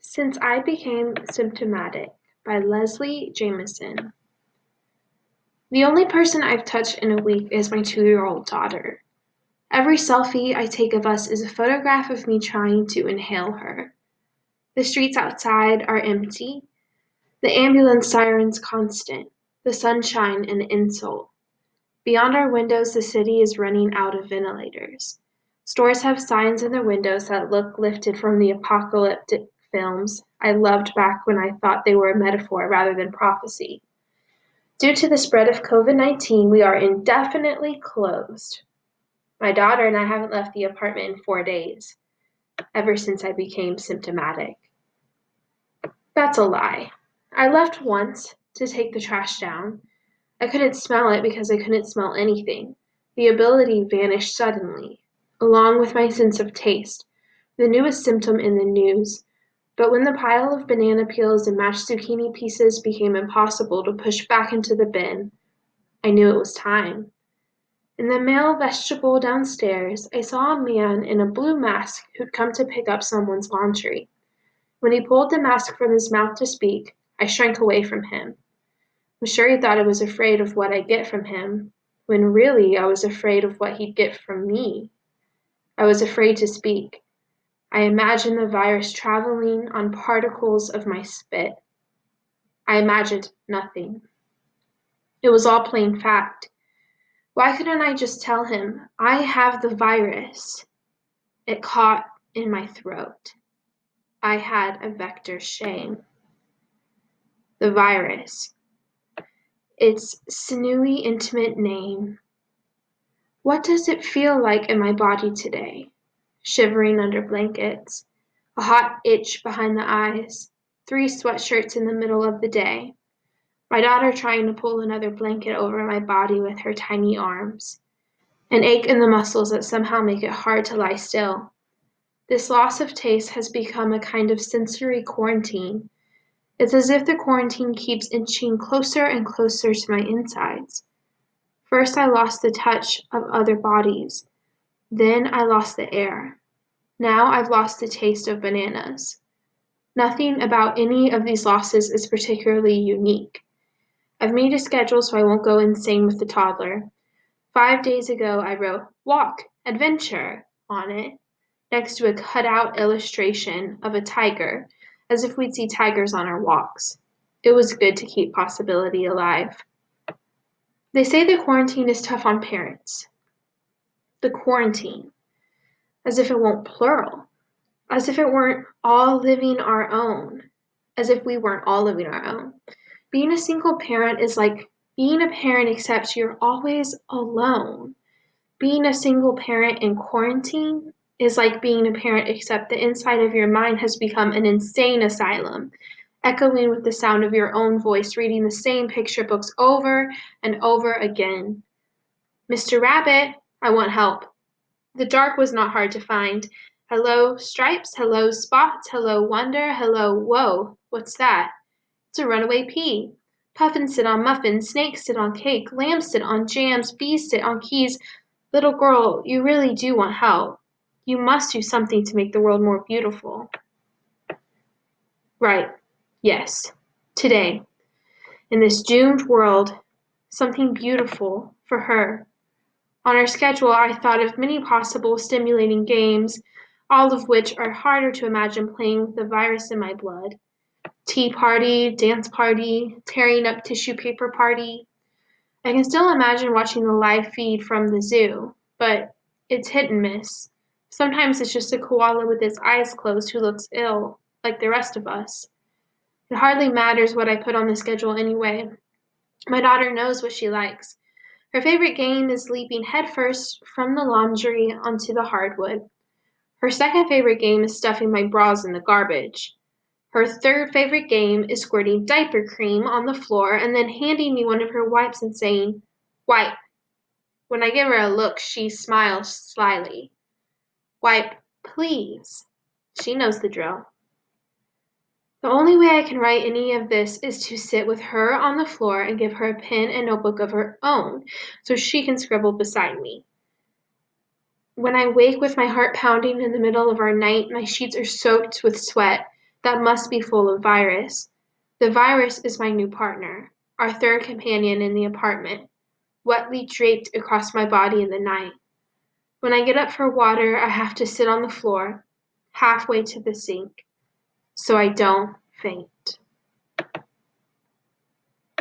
Since I Became Symptomatic by Leslie Jamison. The only person I've touched in a week is my 2-year-old daughter. Every selfie I take of us is a photograph of me trying to inhale her. The streets outside are empty, the ambulance sirens constant, the sunshine an insult. Beyond our windows, the city is running out of ventilators. Stores have signs in their windows that look lifted from the apocalyptic films I loved back when I thought they were a metaphor rather than prophecy. Due to the spread of COVID-19, we are indefinitely closed. My daughter and I haven't left the apartment in 4 days, ever since I became symptomatic. That's a lie. I left once to take the trash down. I couldn't smell it because I couldn't smell anything. The ability vanished suddenly, along with my sense of taste, the newest symptom in the news. But when the pile of banana peels and mashed zucchini pieces became impossible to push back into the bin, I knew it was time. In the male vegetable downstairs, I saw a man in a blue mask who'd come to pick up someone's laundry. When he pulled the mask from his mouth to speak, I shrank away from him. I'm sure he thought I was afraid of what I'd get from him, when really I was afraid of what he'd get from me. I was afraid to speak. I imagined the virus traveling on particles of my spit. I imagined nothing. It was all plain fact. Why couldn't I just tell him, I have the virus? It caught in my throat. I had a vector shame. The virus. Its sinewy, intimate name. What does it feel like in my body today? Shivering under blankets, a hot itch behind the eyes, 3 sweatshirts in the middle of the day, my daughter trying to pull another blanket over my body with her tiny arms, an ache in the muscles that somehow make it hard to lie still. This loss of taste has become a kind of sensory quarantine. It's as if the quarantine keeps inching closer and closer to my insides. First, I lost the touch of other bodies. Then I lost the air. Now I've lost the taste of bananas. Nothing about any of these losses is particularly unique. I've made a schedule so I won't go insane with the toddler. 5 days ago, I wrote "Walk, Adventure" on it, next to a cut-out illustration of a tiger, as if we'd see tigers on our walks. It was good to keep possibility alive. They say the quarantine is tough on parents. The quarantine. As if it won't plural. As if it weren't all living our own. As if we weren't all living our own. Being a single parent is like being a parent except you're always alone. Being a single parent in quarantine is like being a parent except the inside of your mind has become an insane asylum, echoing with the sound of your own voice reading the same picture books over and over again. Mr. Rabbit, I want help. The dark was not hard to find. Hello, stripes, hello, spots, hello, wonder, hello, whoa, what's that? It's a runaway pea. Puffins sit on muffins, snakes sit on cake, lambs sit on jams, bees sit on keys. Little girl, you really do want help. You must do something to make the world more beautiful. Right, yes. Today, in this doomed world, something beautiful for her. On our schedule, I thought of many possible stimulating games, all of which are harder to imagine playing with the virus in my blood. Tea party, dance party, tearing up tissue paper party. I can still imagine watching the live feed from the zoo, but it's hit and miss. Sometimes it's just a koala with his eyes closed who looks ill, like the rest of us. It hardly matters what I put on the schedule anyway. My daughter knows what she likes. Her favorite game is leaping headfirst from the laundry onto the hardwood. Her second favorite game is stuffing my bras in the garbage. Her third favorite game is squirting diaper cream on the floor and then handing me one of her wipes and saying, "Wipe." When I give her a look, she smiles slyly. "Wipe, please." She knows the drill. The only way I can write any of this is to sit with her on the floor and give her a pen and notebook of her own so she can scribble beside me. When I wake with my heart pounding in the middle of our night, my sheets are soaked with sweat, That must be full of virus. The virus is my new partner, our third companion in the apartment, wetly draped across my body in the night. When I get up for water, I have to sit on the floor, halfway to the sink, so I don't faint.